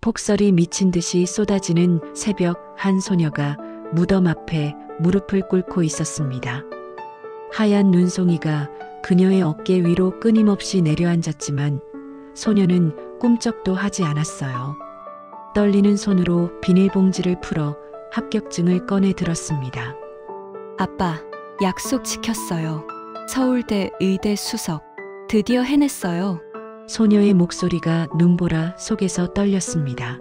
폭설이 미친 듯이 쏟아지는 새벽, 한 소녀가 무덤 앞에 무릎을 꿇고 있었습니다. 하얀 눈송이가 그녀의 어깨 위로 끊임없이 내려앉았지만 소녀는 꿈쩍도 하지 않았어요. 떨리는 손으로 비닐봉지를 풀어 합격증을 꺼내 들었습니다. 아빠, 약속 지켰어요. 서울대 의대 수석. 드디어 해냈어요. 소녀의 목소리가 눈보라 속에서 떨렸습니다.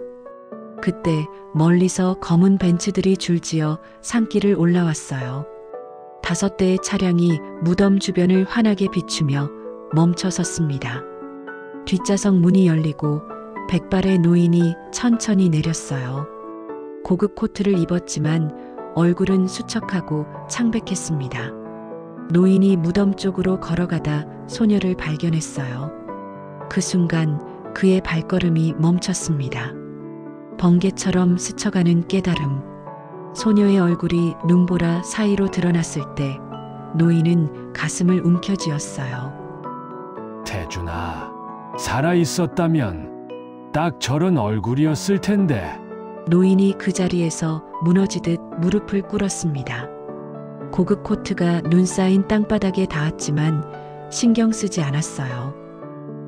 그때 멀리서 검은 벤츠들이 줄지어 산길을 올라왔어요. 5대의 차량이 무덤 주변을 환하게 비추며 멈춰 섰습니다. 뒷좌석 문이 열리고 백발의 노인이 천천히 내렸어요. 고급 코트를 입었지만 얼굴은 수척하고 창백했습니다. 노인이 무덤 쪽으로 걸어가다 소녀를 발견했어요. 그 순간 그의 발걸음이 멈췄습니다. 번개처럼 스쳐가는 깨달음. 소녀의 얼굴이 눈보라 사이로 드러났을 때 노인은 가슴을 움켜쥐었어요. 태준아, 살아있었다면 딱 저런 얼굴이었을 텐데. 노인이 그 자리에서 무너지듯 무릎을 꿇었습니다. 고급 코트가 눈 쌓인 땅바닥에 닿았지만 신경 쓰지 않았어요.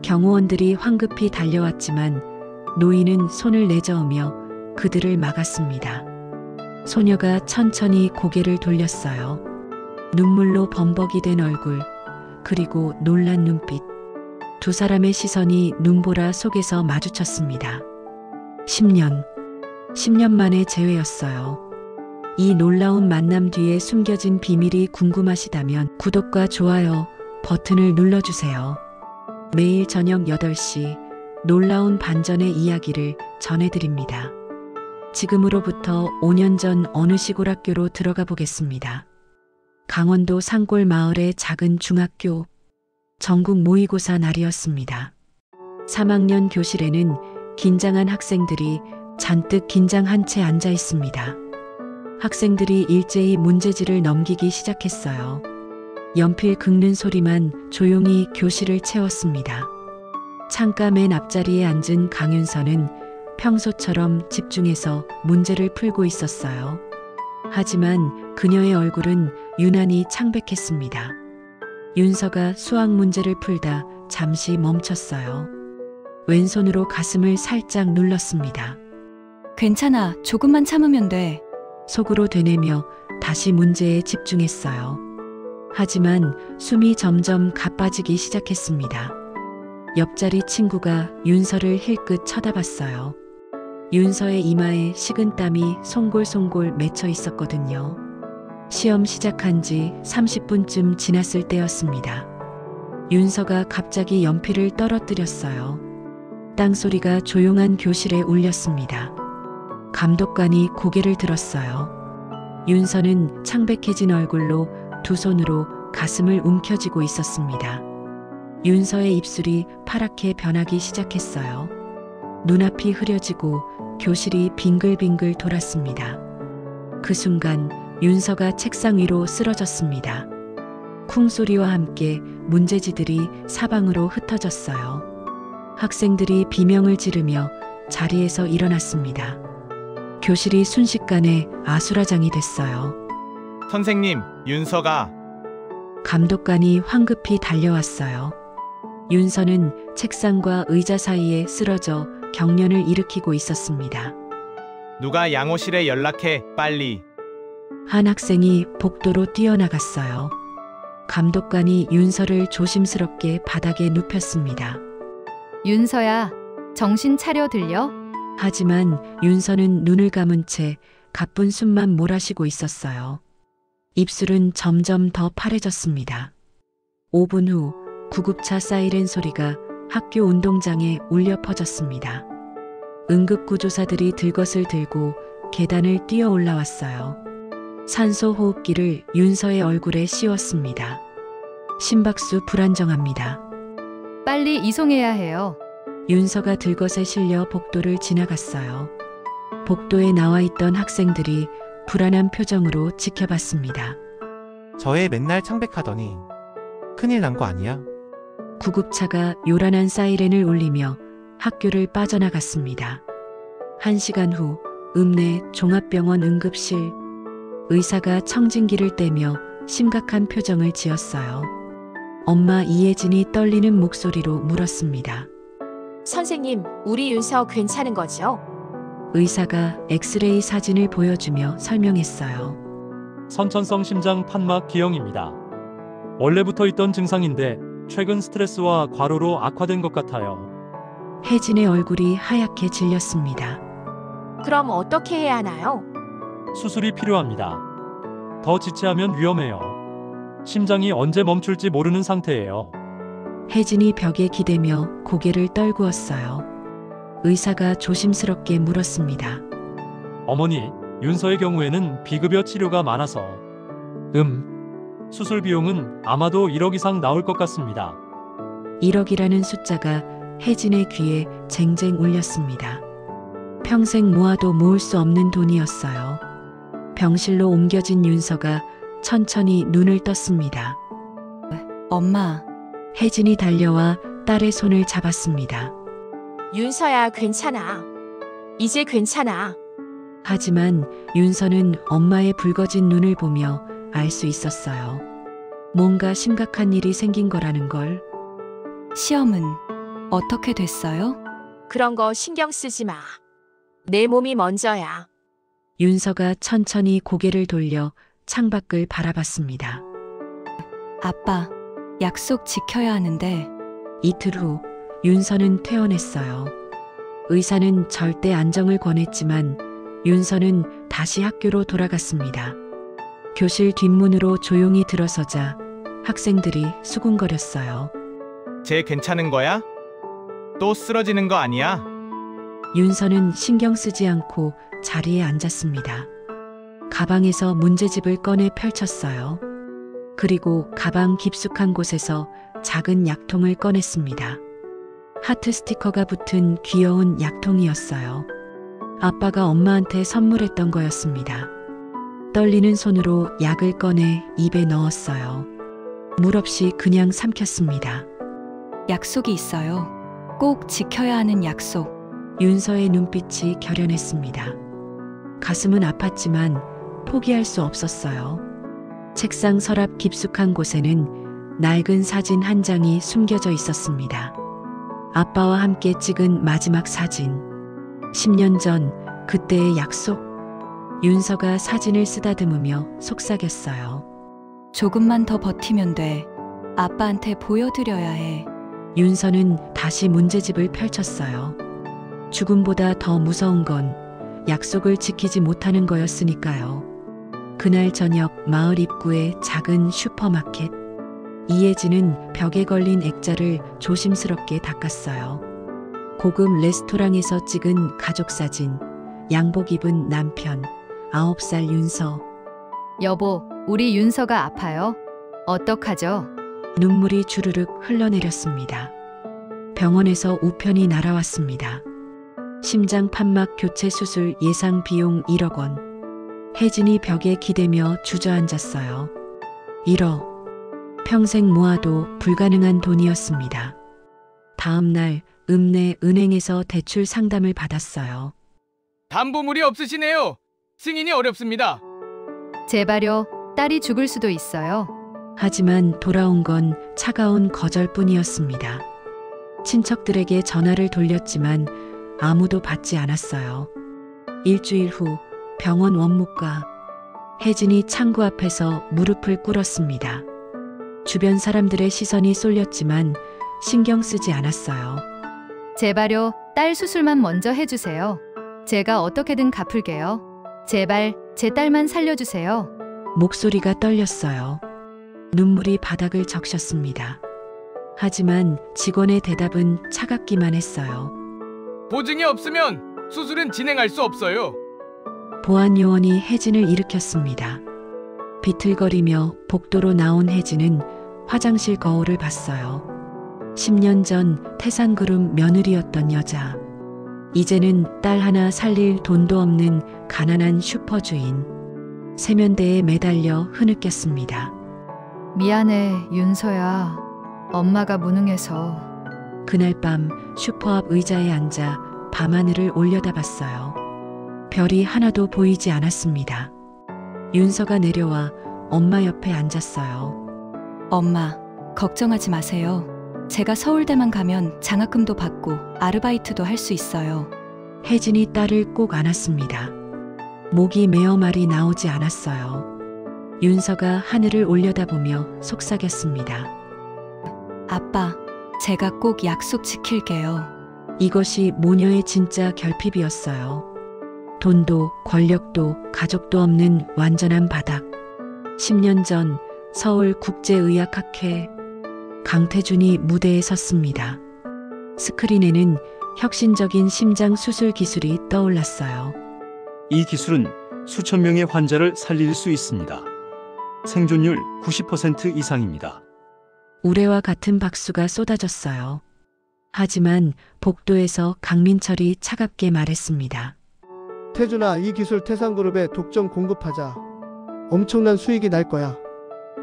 경호원들이 황급히 달려왔지만 노인은 손을 내저으며 그들을 막았습니다. 소녀가 천천히 고개를 돌렸어요. 눈물로 범벅이 된 얼굴, 그리고 놀란 눈빛. 두 사람의 시선이 눈보라 속에서 마주쳤습니다. 10년 만의 재회였어요. 이 놀라운 만남 뒤에 숨겨진 비밀이 궁금하시다면 구독과 좋아요 버튼을 눌러주세요. 매일 저녁 8시 놀라운 반전의 이야기를 전해드립니다. 지금으로부터 5년 전 어느 시골 학교로 들어가 보겠습니다. 강원도 산골 마을의 작은 중학교. 전국 모의고사 날이었습니다. 3학년 교실에는 긴장한 학생들이 잔뜩 긴장한 채 앉아 있습니다. 학생들이 일제히 문제지를 넘기기 시작했어요. 연필 긁는 소리만 조용히 교실을 채웠습니다. 창가 맨 앞자리에 앉은 강윤서는 평소처럼 집중해서 문제를 풀고 있었어요. 하지만 그녀의 얼굴은 유난히 창백했습니다. 윤서가 수학 문제를 풀다 잠시 멈췄어요. 왼손으로 가슴을 살짝 눌렀습니다. 괜찮아. 조금만 참으면 돼. 속으로 되뇌며 다시 문제에 집중했어요. 하지만 숨이 점점 가빠지기 시작했습니다. 옆자리 친구가 윤서를 힐끗 쳐다봤어요. 윤서의 이마에 식은땀이 송골송골 맺혀 있었거든요. 시험 시작한 지 30분쯤 지났을 때였습니다. 윤서가 갑자기 연필을 떨어뜨렸어요. 땅소리가 조용한 교실에 울렸습니다. 감독관이 고개를 들었어요. 윤서는 창백해진 얼굴로 두 손으로 가슴을 움켜쥐고 있었습니다. 윤서의 입술이 파랗게 변하기 시작했어요. 눈앞이 흐려지고 교실이 빙글빙글 돌았습니다. 그 순간 윤서가 책상 위로 쓰러졌습니다. 쿵 소리와 함께 문제지들이 사방으로 흩어졌어요. 학생들이 비명을 지르며 자리에서 일어났습니다. 교실이 순식간에 아수라장이 됐어요. 선생님, 윤서가... 감독관이 황급히 달려왔어요. 윤서는 책상과 의자 사이에 쓰러져 경련을 일으키고 있었습니다. 누가 양호실에 연락해, 빨리. 한 학생이 복도로 뛰어나갔어요. 감독관이 윤서를 조심스럽게 바닥에 눕혔습니다. 윤서야, 정신 차려 들려? 하지만 윤서는 눈을 감은 채 가쁜 숨만 몰아쉬고 있었어요. 입술은 점점 더 파래졌습니다. 5분 후 구급차 사이렌 소리가 학교 운동장에 울려 퍼졌습니다. 응급구조사들이 들것을 들고 계단을 뛰어 올라왔어요. 산소 호흡기를 윤서의 얼굴에 씌웠습니다. 심박수 불안정합니다. 빨리 이송해야 해요. 윤서가 들것에 실려 복도를 지나갔어요. 복도에 나와 있던 학생들이 불안한 표정으로 지켜봤습니다. 저 애 맨날 창백하더니 큰일 난 거 아니야? 구급차가 요란한 사이렌을 울리며 학교를 빠져나갔습니다. 1시간 후 읍내 종합병원 응급실. 의사가 청진기를 떼며 심각한 표정을 지었어요. 엄마 이혜진이 떨리는 목소리로 물었습니다. 선생님, 우리 윤서 괜찮은 거죠? 의사가 엑스레이 사진을 보여주며 설명했어요. 선천성 심장 판막 기형입니다. 원래부터 있던 증상인데 최근 스트레스와 과로로 악화된 것 같아요. 혜진의 얼굴이 하얗게 질렸습니다. 그럼 어떻게 해야 하나요? 수술이 필요합니다. 더 지체하면 위험해요. 심장이 언제 멈출지 모르는 상태예요. 혜진이 벽에 기대며 고개를 떨구었어요. 의사가 조심스럽게 물었습니다. 어머니, 윤서의 경우에는 비급여 치료가 많아서 수술 비용은 아마도 1억 이상 나올 것 같습니다. 1억이라는 숫자가 혜진의 귀에 쟁쟁 울렸습니다. 평생 모아도 모을 수 없는 돈이었어요. 병실로 옮겨진 윤서가 천천히 눈을 떴습니다. 엄마, 혜진이 달려와 딸의 손을 잡았습니다. 윤서야, 괜찮아. 이제 괜찮아. 하지만 윤서는 엄마의 붉어진 눈을 보며 알 수 있었어요. 뭔가 심각한 일이 생긴 거라는 걸. 시험은 어떻게 됐어요? 그런 거 신경 쓰지 마. 내 몸이 먼저야. 윤서가 천천히 고개를 돌려 창밖을 바라봤습니다. 아빠, 약속 지켜야 하는데. 이틀 후 윤서는 퇴원했어요. 의사는 절대 안정을 권했지만 윤서는 다시 학교로 돌아갔습니다. 교실 뒷문으로 조용히 들어서자 학생들이 수군거렸어요. 쟤 괜찮은 거야? 또 쓰러지는 거 아니야? 윤서는 신경 쓰지 않고 자리에 앉았습니다. 가방에서 문제집을 꺼내 펼쳤어요. 그리고 가방 깊숙한 곳에서 작은 약통을 꺼냈습니다. 하트 스티커가 붙은 귀여운 약통이었어요. 아빠가 엄마한테 선물했던 거였습니다. 떨리는 손으로 약을 꺼내 입에 넣었어요. 물 없이 그냥 삼켰습니다. 약속이 있어요. 꼭 지켜야 하는 약속. 윤서의 눈빛이 결연했습니다. 가슴은 아팠지만 포기할 수 없었어요. 책상 서랍 깊숙한 곳에는 낡은 사진 한 장이 숨겨져 있었습니다. 아빠와 함께 찍은 마지막 사진. 10년 전 그때의 약속. 윤서가 사진을 쓰다듬으며 속삭였어요. 조금만 더 버티면 돼. 아빠한테 보여드려야 해. 윤서는 다시 문제집을 펼쳤어요. 죽음보다 더 무서운 건 약속을 지키지 못하는 거였으니까요. 그날 저녁 마을 입구의 작은 슈퍼마켓. 이혜진은 벽에 걸린 액자를 조심스럽게 닦았어요. 고급 레스토랑에서 찍은 가족사진, 양복 입은 남편, 9살 윤서. 여보, 우리 윤서가 아파요. 어떡하죠? 눈물이 주르륵 흘러내렸습니다. 병원에서 우편이 날아왔습니다. 심장 판막 교체 수술 예상 비용 1억 원. 혜진이 벽에 기대며 주저앉았어요. 1억. 평생 모아도 불가능한 돈이었습니다. 다음 날 읍내 은행에서 대출 상담을 받았어요. 담보물이 없으시네요. 승인이 어렵습니다. 제발요, 딸이 죽을 수도 있어요. 하지만 돌아온 건 차가운 거절뿐이었습니다. 친척들에게 전화를 돌렸지만 아무도 받지 않았어요. 일주일 후 병원 원무과. 혜진이 창구 앞에서 무릎을 꿇었습니다. 주변 사람들의 시선이 쏠렸지만 신경 쓰지 않았어요. 제발요, 딸 수술만 먼저 해주세요. 제가 어떻게든 갚을게요. 제발 제 딸만 살려주세요. 목소리가 떨렸어요. 눈물이 바닥을 적셨습니다. 하지만 직원의 대답은 차갑기만 했어요. 보증이 없으면 수술은 진행할 수 없어요. 보안 요원이 혜진을 일으켰습니다. 비틀거리며 복도로 나온 혜진은 화장실 거울을 봤어요. 10년 전 태산그룹 며느리였던 여자. 이제는 딸 하나 살릴 돈도 없는 가난한 슈퍼주인. 세면대에 매달려 흐느꼈습니다. 미안해, 윤서야. 엄마가 무능해서. 그날 밤 슈퍼 앞 의자에 앉아 밤하늘을 올려다봤어요. 별이 하나도 보이지 않았습니다. 윤서가 내려와 엄마 옆에 앉았어요. 엄마, 걱정하지 마세요. 제가 서울대만 가면 장학금도 받고 아르바이트도 할 수 있어요. 혜진이 딸을 꼭 안았습니다. 목이 메어 말이 나오지 않았어요. 윤서가 하늘을 올려다보며 속삭였습니다. 아빠, 제가 꼭 약속 지킬게요. 이것이 모녀의 진짜 결핍이었어요. 돈도 권력도 가족도 없는 완전한 바닥. 10년 전 서울국제의학학회 강태준이 무대에 섰습니다. 스크린에는 혁신적인 심장 수술 기술이 떠올랐어요. 이 기술은 수천 명의 환자를 살릴 수 있습니다. 생존율 90% 이상입니다. 우레와 같은 박수가 쏟아졌어요. 하지만 복도에서 강민철이 차갑게 말했습니다. 태준아, 이 기술 태산그룹에 독점 공급하자. 엄청난 수익이 날 거야.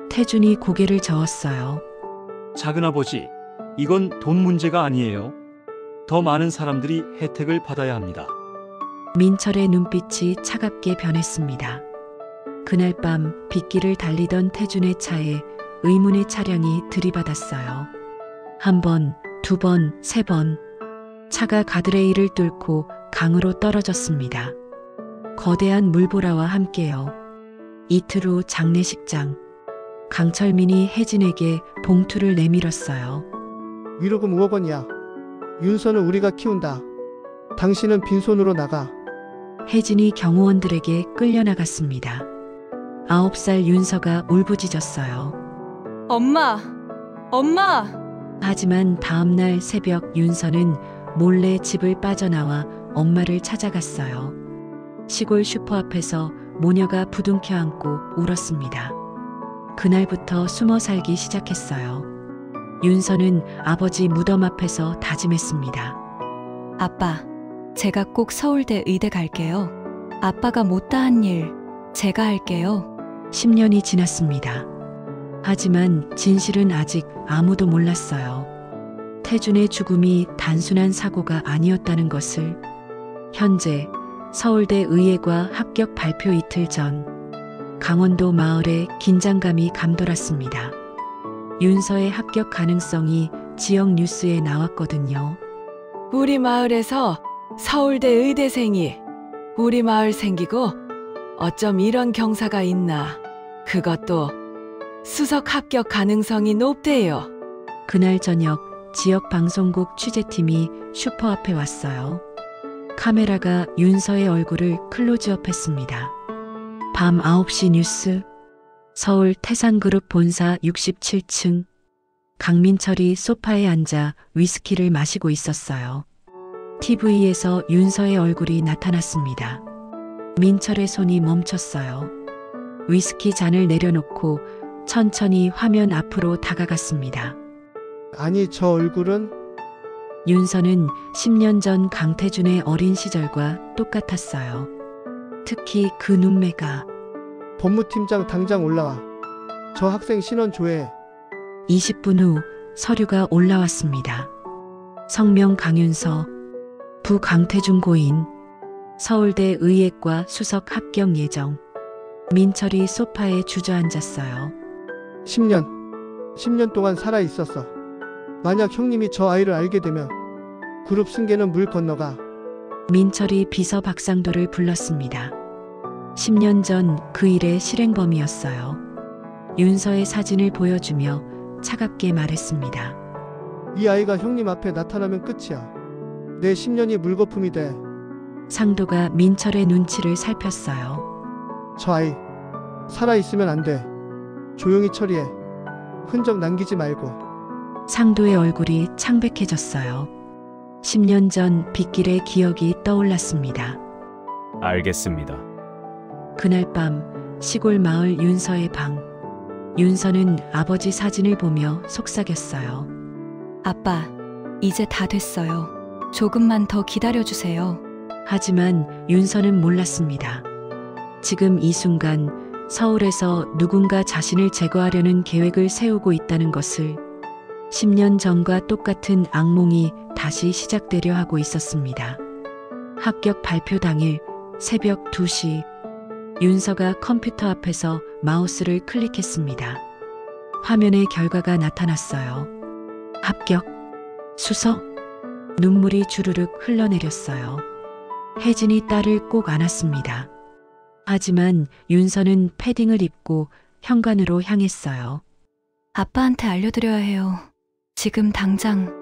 태준이 고개를 저었어요. 작은아버지, 이건 돈 문제가 아니에요. 더 많은 사람들이 혜택을 받아야 합니다. 민철의 눈빛이 차갑게 변했습니다. 그날 밤 빗길을 달리던 태준의 차에 의문의 차량이 들이받았어요. 한 번, 두 번, 세 번. 차가 가드레일을 뚫고 강으로 떨어졌습니다. 거대한 물보라와 함께요. 이틀 후 장례식장. 강철민이 혜진에게 봉투를 내밀었어요. 위로금 5억 원이야. 윤서는 우리가 키운다. 당신은 빈손으로 나가. 혜진이 경호원들에게 끌려나갔습니다. 9살 윤서가 울부짖었어요. 엄마! 엄마! 하지만 다음날 새벽 윤서는 몰래 집을 빠져나와 엄마를 찾아갔어요. 시골 슈퍼 앞에서 모녀가 부둥켜 안고 울었습니다. 그날부터 숨어 살기 시작했어요. 윤서는 아버지 무덤 앞에서 다짐했습니다. 아빠, 제가 꼭 서울대 의대 갈게요. 아빠가 못다한 일 제가 할게요. 10년이 지났습니다. 하지만 진실은 아직 아무도 몰랐어요. 태준의 죽음이 단순한 사고가 아니었다는 것을. 현재 서울대 의예과 합격 발표 이틀 전 강원도 마을에 긴장감이 감돌았습니다. 윤서의 합격 가능성이 지역 뉴스에 나왔거든요. 우리 마을에서 서울대 의대생이 우리 마을 생기고 어쩜 이런 경사가 있나. 그것도 수석 합격 가능성이 높대요. 그날 저녁 지역 방송국 취재팀이 슈퍼 앞에 왔어요. 카메라가 윤서의 얼굴을 클로즈업했습니다. 밤 9시 뉴스. 서울 태산그룹 본사 67층. 강민철이 소파에 앉아 위스키를 마시고 있었어요. TV에서 윤서의 얼굴이 나타났습니다. 민철의 손이 멈췄어요. 위스키 잔을 내려놓고 천천히 화면 앞으로 다가갔습니다. 아니, 저 얼굴은? 윤서는 10년 전 강태준의 어린 시절과 똑같았어요. 특히 그 눈매가. 법무팀장 당장 올라와. 저 학생 신원 조회해. 20분 후 서류가 올라왔습니다. 성명 강윤서, 부 강태준 고인, 서울대 의예과 수석 합격 예정. 민철이 소파에 주저앉았어요. 10년 동안 살아 있었어. 만약 형님이 저 아이를 알게 되면 그룹 승계는 물 건너가. 민철이 비서 박상도를 불렀습니다. 10년 전 그 일의 실행범이었어요. 윤서의 사진을 보여주며 차갑게 말했습니다. 이 아이가 형님 앞에 나타나면 끝이야. 내 10년이 물거품이 돼. 상도가 민철의 눈치를 살폈어요. 저 아이 살아있으면 안 돼. 조용히 처리해. 흔적 남기지 말고. 상도의 얼굴이 창백해졌어요. 10년 전 빗길의 기억이 떠올랐습니다. 알겠습니다. 그날 밤 시골 마을 윤서의 방. 윤서는 아버지 사진을 보며 속삭였어요. 아빠, 이제 다 됐어요. 조금만 더 기다려주세요. 하지만 윤서는 몰랐습니다. 지금 이 순간 서울에서 누군가 자신을 제거하려는 계획을 세우고 있다는 것을. 10년 전과 똑같은 악몽이 다시 시작되려 하고 있었습니다. 합격 발표 당일 새벽 2시 윤서가 컴퓨터 앞에서 마우스를 클릭했습니다. 화면에 결과가 나타났어요. 합격. 수석. 눈물이 주르륵 흘러내렸어요. 혜진이 딸을 꼭 안았습니다. 하지만 윤서는 패딩을 입고 현관으로 향했어요. 아빠한테 알려드려야 해요. 지금 당장.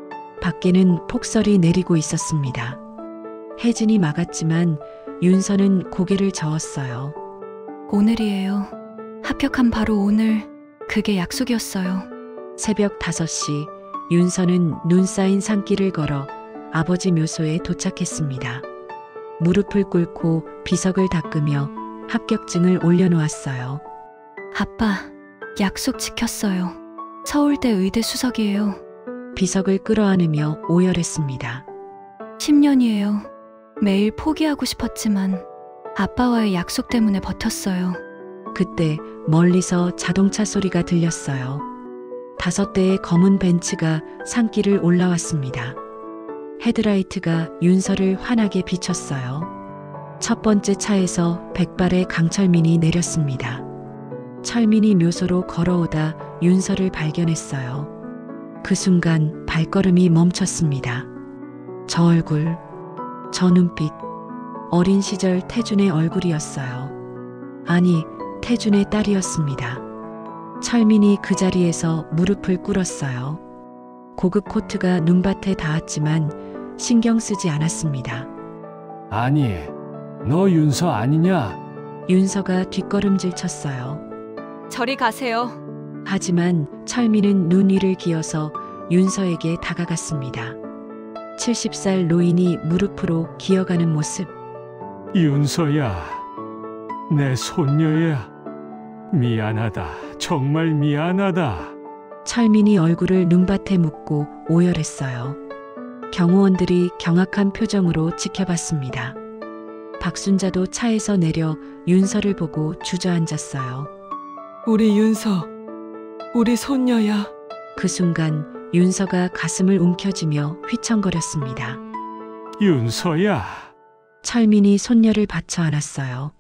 밖에는 폭설이 내리고 있었습니다. 혜진이 막았지만 윤서는 고개를 저었어요. 오늘이에요. 합격한 바로 오늘. 그게 약속이었어요. 새벽 5시 윤서는 눈 쌓인 산길을 걸어 아버지 묘소에 도착했습니다. 무릎을 꿇고 비석을 닦으며 합격증을 올려놓았어요. 아빠, 약속 지켰어요. 서울대 의대 수석이에요. 비석을 끌어안으며 오열했습니다. 10년이에요. 매일 포기하고 싶었지만 아빠와의 약속 때문에 버텼어요. 그때 멀리서 자동차 소리가 들렸어요. 5대의 검은 벤츠가 산길을 올라왔습니다. 헤드라이트가 윤서를 환하게 비췄어요. 첫 번째 차에서 백발의 강철민이 내렸습니다. 철민이 묘소로 걸어오다 윤서를 발견했어요. 그 순간 발걸음이 멈췄습니다. 저 얼굴, 저 눈빛, 어린 시절 태준의 얼굴이었어요. 아니, 태준의 딸이었습니다. 철민이 그 자리에서 무릎을 꿇었어요. 고급 코트가 눈밭에 닿았지만 신경 쓰지 않았습니다. 아니, 너 윤서 아니냐? 윤서가 뒷걸음질 쳤어요. 저리 가세요. 하지만 철민은 눈 위를 기어서 윤서에게 다가갔습니다. 70살 노인이 무릎으로 기어가는 모습. 윤서야, 내 손녀야. 미안하다. 정말 미안하다. 철민이 얼굴을 눈밭에 묻고 오열했어요. 경호원들이 경악한 표정으로 지켜봤습니다. 박순자도 차에서 내려 윤서를 보고 주저앉았어요. 우리 윤서, 우리 손녀야. 그 순간 윤서가 가슴을 움켜쥐며 휘청거렸습니다. 윤서야. 철민이 손녀를 받쳐 안았어요.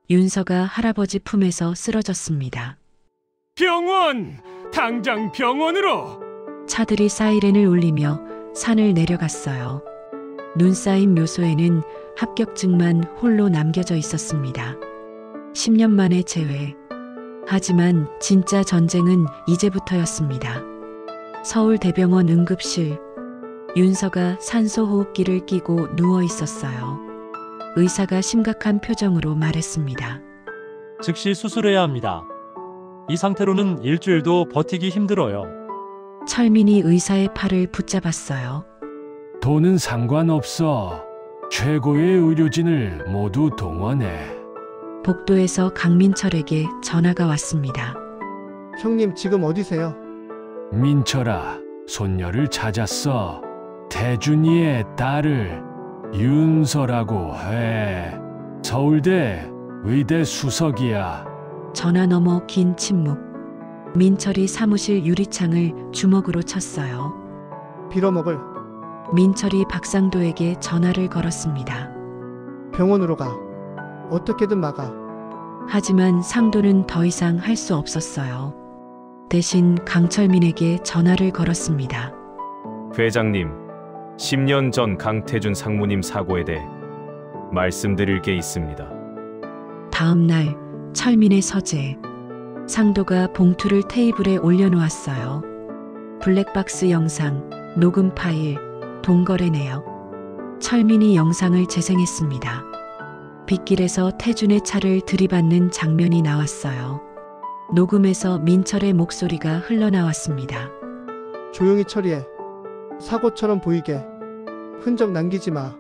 윤서가 할아버지 품에서 쓰러졌습니다. 병원! 당장 병원으로! 차들이 사이렌을 울리며 산을 내려갔어요. 눈 쌓인 묘소에는 합격증만 홀로 남겨져 있었습니다. 10년 만에 재회. 하지만 진짜 전쟁은 이제부터였습니다. 서울대병원 응급실. 윤서가 산소호흡기를 끼고 누워 있었어요. 의사가 심각한 표정으로 말했습니다. 즉시 수술해야 합니다. 이 상태로는 일주일도 버티기 힘들어요. 철민이 의사의 팔을 붙잡았어요. 돈은 상관없어. 최고의 의료진을 모두 동원해. 복도에서 강민철에게 전화가 왔습니다. 형님 지금 어디세요? 민철아, 손녀를 찾았어. 태준이의 딸을 윤서라고 해. 서울대 의대 수석이야. 전화 너머 긴 침묵. 민철이 사무실 유리창을 주먹으로 쳤어요. 빌어먹을. 민철이 박상도에게 전화를 걸었습니다. 병원으로 가. 어떻게든 막아. 하지만 상도는 더 이상 할 수 없었어요. 대신 강철민에게 전화를 걸었습니다. 회장님, 10년 전 강태준 상무님 사고에 대해 말씀드릴 게 있습니다. 다음 날 철민의 서재. 상도가 봉투를 테이블에 올려놓았어요. 블랙박스 영상, 녹음 파일, 동거래 내역. 철민이 영상을 재생했습니다. 빗길에서 태준의 차를 들이받는 장면이 나왔어요. 녹음에서 민철의 목소리가 흘러나왔습니다. 조용히 처리해. 사고처럼 보이게. 흔적 남기지 마.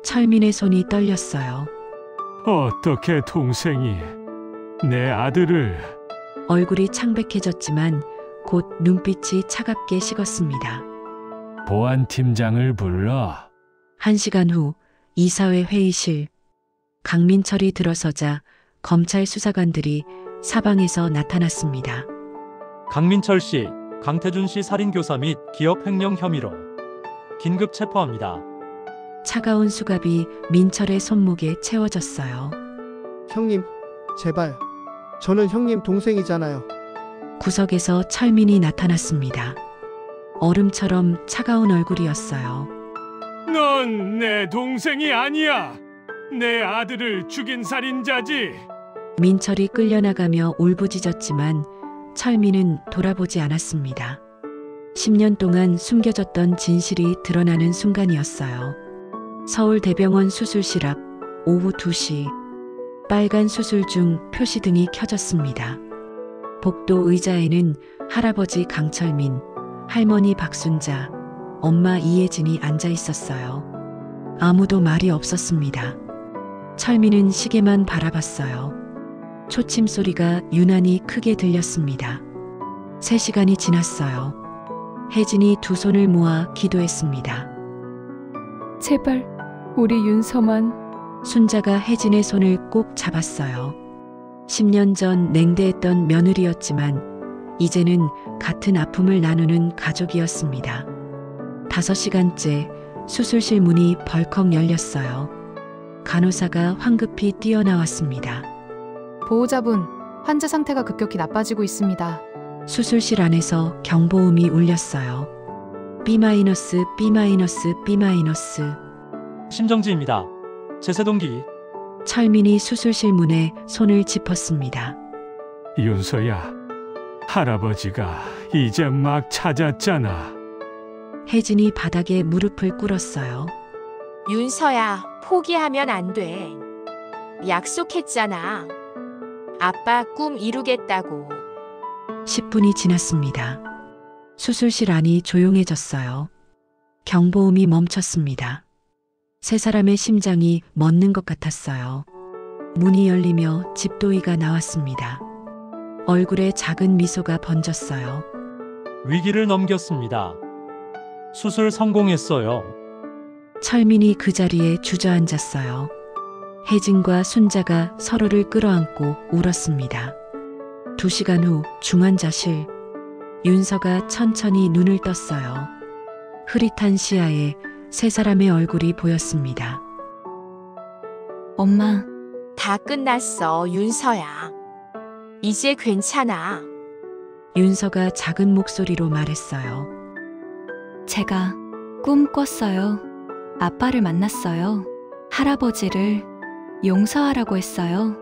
철민의 손이 떨렸어요. 어떻게 동생이 내 아들을... 얼굴이 창백해졌지만 곧 눈빛이 차갑게 식었습니다. 보안팀장을 불러. 1시간 후 이사회 회의실. 강민철이 들어서자 검찰 수사관들이 사방에서 나타났습니다. 강민철 씨, 강태준 씨 살인 교사 및 기업 횡령 혐의로 긴급 체포합니다. 차가운 수갑이 민철의 손목에 채워졌어요. 형님, 제발. 저는 형님 동생이잖아요. 구석에서 철민이 나타났습니다. 얼음처럼 차가운 얼굴이었어요. 넌 내 동생이 아니야. 내 아들을 죽인 살인자지. 민철이 끌려나가며 울부짖었지만 철민은 돌아보지 않았습니다. 10년 동안 숨겨졌던 진실이 드러나는 순간이었어요. 서울대병원 수술실 앞 오후 2시 빨간 수술중 표시등이 켜졌습니다. 복도 의자에는 할아버지 강철민, 할머니 박순자, 엄마 이혜진이 앉아 있었어요. 아무도 말이 없었습니다. 철민은 시계만 바라봤어요. 초침 소리가 유난히 크게 들렸습니다. 3시간이 지났어요. 혜진이 두 손을 모아 기도했습니다. 제발 우리 윤서만. 순자가 혜진의 손을 꼭 잡았어요. 10년 전 냉대했던 며느리였지만 이제는 같은 아픔을 나누는 가족이었습니다. 5시간째 수술실 문이 벌컥 열렸어요. 간호사가 황급히 뛰어나왔습니다. 보호자분, 환자 상태가 급격히 나빠지고 있습니다. 수술실 안에서 경보음이 울렸어요. B-, B-, B-. 심정지입니다. 제세동기. 철민이 수술실 문에 손을 짚었습니다. 윤서야, 할아버지가 이제 막 찾았잖아. 혜진이 바닥에 무릎을 꿇었어요. 윤서야, 포기하면 안 돼. 약속했잖아. 아빠 꿈 이루겠다고. 10분이 지났습니다. 수술실 안이 조용해졌어요. 경보음이 멈췄습니다. 세 사람의 심장이 멎는 것 같았어요. 문이 열리며 집도이가 나왔습니다. 얼굴에 작은 미소가 번졌어요. 위기를 넘겼습니다. 수술 성공했어요. 철민이 그 자리에 주저앉았어요. 혜진과 순자가 서로를 끌어안고 울었습니다. 2시간 후 중환자실. 윤서가 천천히 눈을 떴어요. 흐릿한 시야에 세 사람의 얼굴이 보였습니다. 엄마, 다 끝났어, 윤서야. 이제 괜찮아. 윤서가 작은 목소리로 말했어요. 제가 꿈 꿨어요. 아빠를 만났어요. 할아버지를 용서하라고 했어요.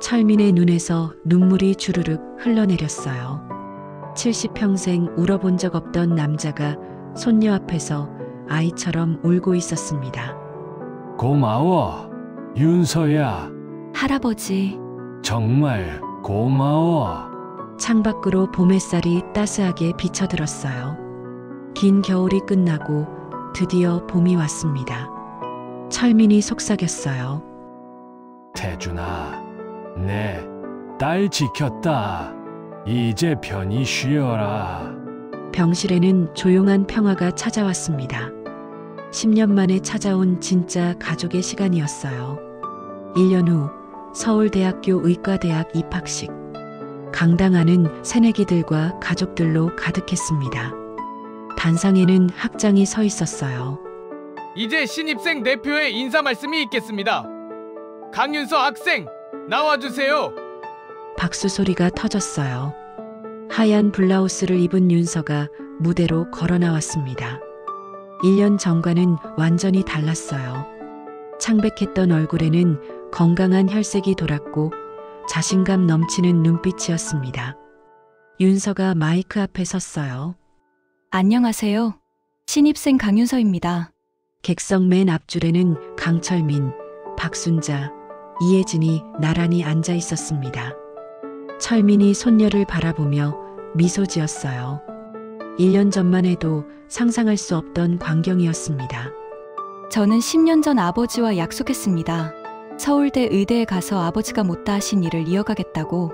철민의 눈에서 눈물이 주르륵 흘러내렸어요. 70평생 울어본 적 없던 남자가 손녀 앞에서 아이처럼 울고 있었습니다. 고마워, 윤서야. 할아버지, 정말 고마워. 창밖으로 봄 햇살이 따스하게 비쳐들었어요. 긴 겨울이 끝나고 드디어 봄이 왔습니다. 철민이 속삭였어요. 태준아, 내 딸 지켰다. 이제 편히 쉬어라. 병실에는 조용한 평화가 찾아왔습니다. 10년 만에 찾아온 진짜 가족의 시간이었어요. 1년 후 서울대학교 의과대학 입학식. 강당 안은 새내기들과 가족들로 가득했습니다. 단상에는 학장이 서 있었어요. 이제 신입생 대표의 인사 말씀이 있겠습니다. 강윤서 학생, 나와주세요. 박수 소리가 터졌어요. 하얀 블라우스를 입은 윤서가 무대로 걸어 나왔습니다. 1년 전과는 완전히 달랐어요. 창백했던 얼굴에는 건강한 혈색이 돌았고 자신감 넘치는 눈빛이었습니다. 윤서가 마이크 앞에 섰어요. 안녕하세요. 신입생 강윤서입니다. 객석 맨 앞줄에는 강철민, 박순자, 이혜진이 나란히 앉아 있었습니다. 철민이 손녀를 바라보며 미소 지었어요. 1년 전만 해도 상상할 수 없던 광경이었습니다. 저는 10년 전 아버지와 약속했습니다. 서울대 의대에 가서 아버지가 못다 하신 일을 이어가겠다고.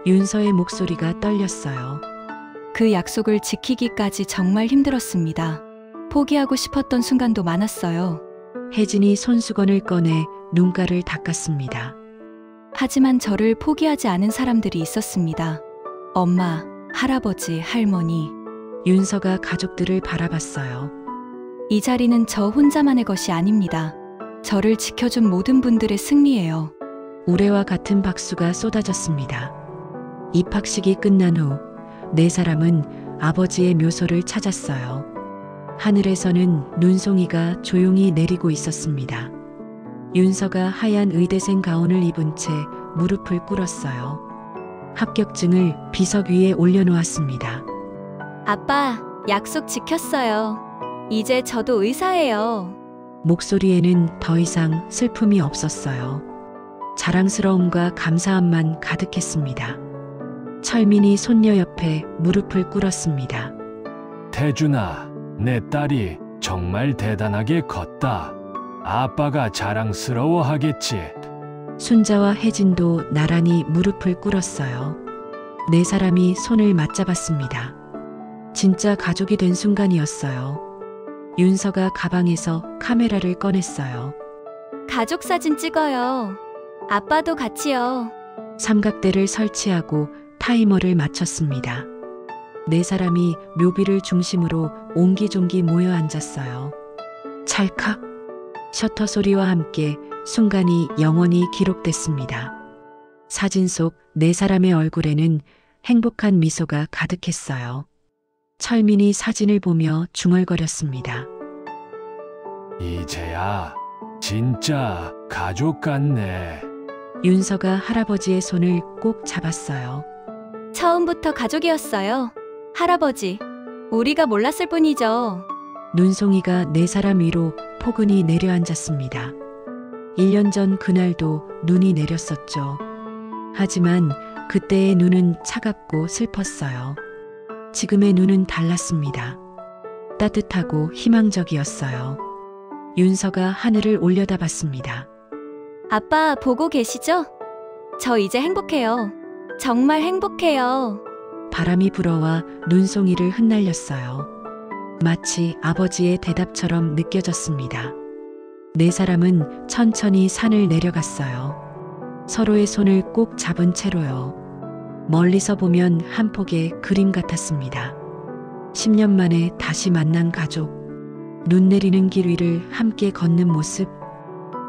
윤서의 목소리가 떨렸어요. 그 약속을 지키기까지 정말 힘들었습니다. 포기하고 싶었던 순간도 많았어요. 혜진이 손수건을 꺼내 눈가를 닦았습니다. 하지만 저를 포기하지 않은 사람들이 있었습니다. 엄마, 할아버지, 할머니. 윤서가 가족들을 바라봤어요. 이 자리는 저 혼자만의 것이 아닙니다. 저를 지켜준 모든 분들의 승리예요. 우레와 같은 박수가 쏟아졌습니다. 입학식이 끝난 후 네 사람은 아버지의 묘소를 찾았어요. 하늘에서는 눈송이가 조용히 내리고 있었습니다. 윤서가 하얀 의대생 가운을 입은 채 무릎을 꿇었어요. 합격증을 비석 위에 올려놓았습니다. 아빠, 약속 지켰어요. 이제 저도 의사예요. 목소리에는 더 이상 슬픔이 없었어요. 자랑스러움과 감사함만 가득했습니다. 철민이 손녀 옆에 무릎을 꿇었습니다. 태준아, 내 딸이 정말 대단하게 컸다. 아빠가 자랑스러워하겠지. 순자와 혜진도 나란히 무릎을 꿇었어요. 네 사람이 손을 맞잡았습니다. 진짜 가족이 된 순간이었어요. 윤서가 가방에서 카메라를 꺼냈어요. 가족 사진 찍어요. 아빠도 같이요. 삼각대를 설치하고 타이머를 맞췄습니다. 네 사람이 묘비를 중심으로 옹기종기 모여 앉았어요. 찰칵! 셔터 소리와 함께 순간이 영원히 기록됐습니다. 사진 속 네 사람의 얼굴에는 행복한 미소가 가득했어요. 철민이 사진을 보며 중얼거렸습니다. 이제야 진짜 가족 같네. 윤서가 할아버지의 손을 꼭 잡았어요. 처음부터 가족이었어요. 할아버지, 우리가 몰랐을 뿐이죠. 눈송이가 네 사람 위로 포근히 내려앉았습니다. 1년 전 그날도 눈이 내렸었죠. 하지만 그때의 눈은 차갑고 슬펐어요. 지금의 눈은 달랐습니다. 따뜻하고 희망적이었어요. 윤서가 하늘을 올려다봤습니다. 아빠 보고 계시죠? 저 이제 행복해요. 정말 행복해요. 바람이 불어와 눈송이를 흩날렸어요. 마치 아버지의 대답처럼 느껴졌습니다. 네 사람은 천천히 산을 내려갔어요. 서로의 손을 꼭 잡은 채로요. 멀리서 보면 한 폭의 그림 같았습니다. 10년 만에 다시 만난 가족. 눈 내리는 길 위를 함께 걷는 모습.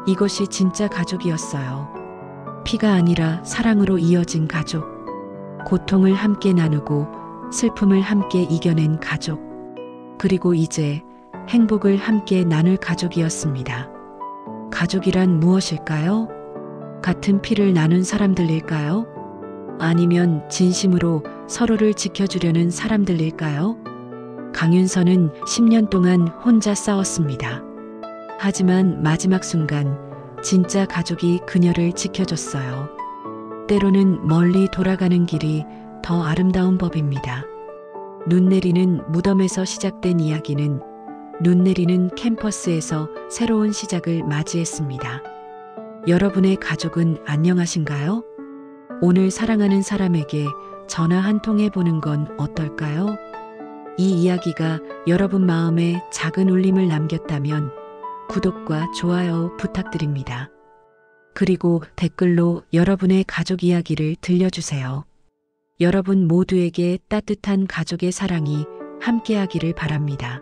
이것이 진짜 가족이었어요. 피가 아니라 사랑으로 이어진 가족. 고통을 함께 나누고 슬픔을 함께 이겨낸 가족. 그리고 이제 행복을 함께 나눌 가족이었습니다. 가족이란 무엇일까요? 같은 피를 나눈 사람들일까요? 아니면 진심으로 서로를 지켜주려는 사람들일까요? 강윤서는 10년 동안 혼자 싸웠습니다. 하지만 마지막 순간 진짜 가족이 그녀를 지켜줬어요. 때로는 멀리 돌아가는 길이 더 아름다운 법입니다. 눈 내리는 무덤에서 시작된 이야기는 눈 내리는 캠퍼스에서 새로운 시작을 맞이했습니다. 여러분의 가족은 안녕하신가요? 오늘 사랑하는 사람에게 전화 한 통 해보는 건 어떨까요? 이 이야기가 여러분 마음에 작은 울림을 남겼다면 구독과 좋아요 부탁드립니다. 그리고 댓글로 여러분의 가족 이야기를 들려주세요. 여러분 모두에게 따뜻한 가족의 사랑이 함께하기를 바랍니다.